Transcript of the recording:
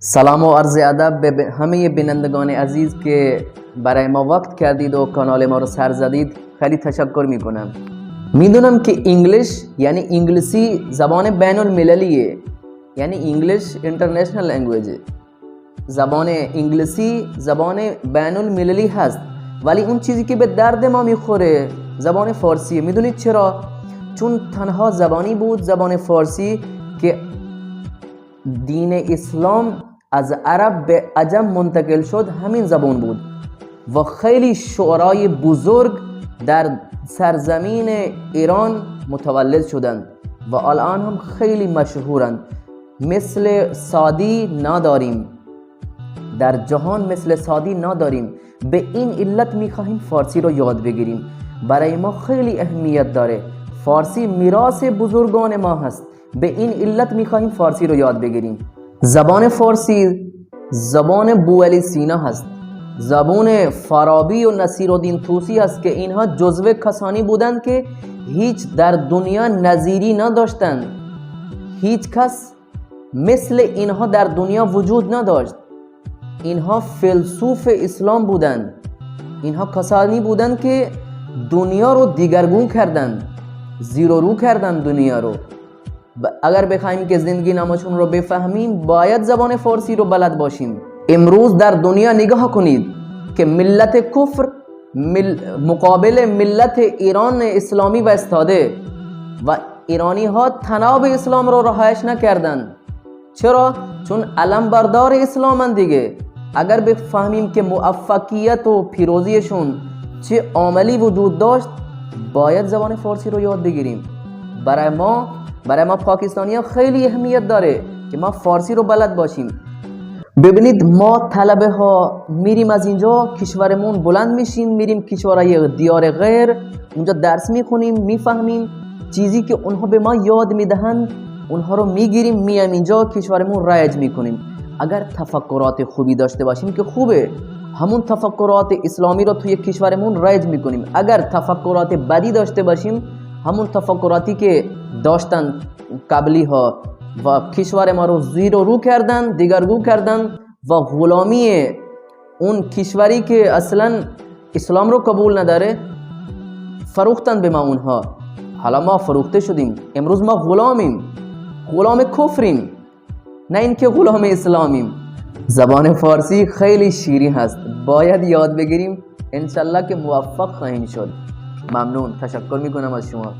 سلام و عرض ادب به همه بینندگان عزیز که برای ما وقت کردید و کانال ما رو سر زدید. خیلی تشکر میکنم. میدونم که انگلیش یعنی انگلیسی زبان بین المللیه، یعنی انگلیش اینترنشنال لنگویج، زبان انگلیسی زبان بین المللی هست، ولی اون چیزی که به درد ما میخوره زبان فارسیه. میدونید چرا؟ چون تنها زبانی بود، زبان فارسی، که دین اسلام از عرب به عجم منتقل شد، همین زبان بود و خیلی شعرای بزرگ در سرزمین ایران متولد شدند و الان هم خیلی مشهورند. مثل سعدی نداریم در جهان، مثل سعدی نداریم. به این علت میخواهیم فارسی رو یاد بگیریم. برای ما خیلی اهمیت داره. فارسی میراث بزرگان ما هست. به این علت میخواهیم فارسی رو یاد بگیریم. زبان فارسی زبان بوعلی سینا هست، زبان فارابی و نصیرالدین طوسی هست که اینها جزو کسانی بودند که هیچ در دنیا نظیری نداشتند. هیچ کس مثل اینها در دنیا وجود نداشت. اینها فیلسوف اسلام بودند. اینها کسانی بودند که دنیا رو دیگرگون کردند، زیر و رو کردند دنیا رو. اگر بخوایم که زندگی نامشون رو بفهمیم باید زبان فارسی رو بلد باشیم. امروز در دنیا نگاه کنید که ملت کفر مقابل ملت ایران اسلامی ایستاده و ایرانی ها طناب اسلام رو رهایش نکردن. چرا؟ چون علم بردار اسلامن دیگه. اگر بفهمیم که موفقیت و پیروزیشون چه عملی وجود داشت باید زبان فارسی رو یاد بگیریم. برای ما پاکستانی ها خیلی اهمیت داره که ما فارسی رو بلد باشیم. ببینید ما طلبه ها میریم از اینجا کشورمون بلند میشیم، میریم کشورهای دیار غیر، اونجا درس میخونیم، میفهمیم چیزی که اونها به ما یاد میدهند، اونها رو میگیریم، میایم اینجا کشورمون رایج میکنیم. اگر تفکرات خوبی داشته باشیم که خوبه، همون تفکرات اسلامی رو توی کشورمون رایج میکنیم. اگر تفکرات بدی داشته باشیم، همون تفکراتی که داشتن قبلی ها و کشور ما رو زیر و رو کردن، دیگرگون کردن و غلامی اون کشوری که اصلا اسلام رو قبول نداره فروختن به ما اونها. حالا ما فروخته شدیم، امروز ما غلام کفریم، نه اینکه غلام اسلامیم. زبان فارسی خیلی شیرین هست، باید یاد بگیریم. انشالله که موفق خواهیم شد. ممنون، تشکر میکنم از شما.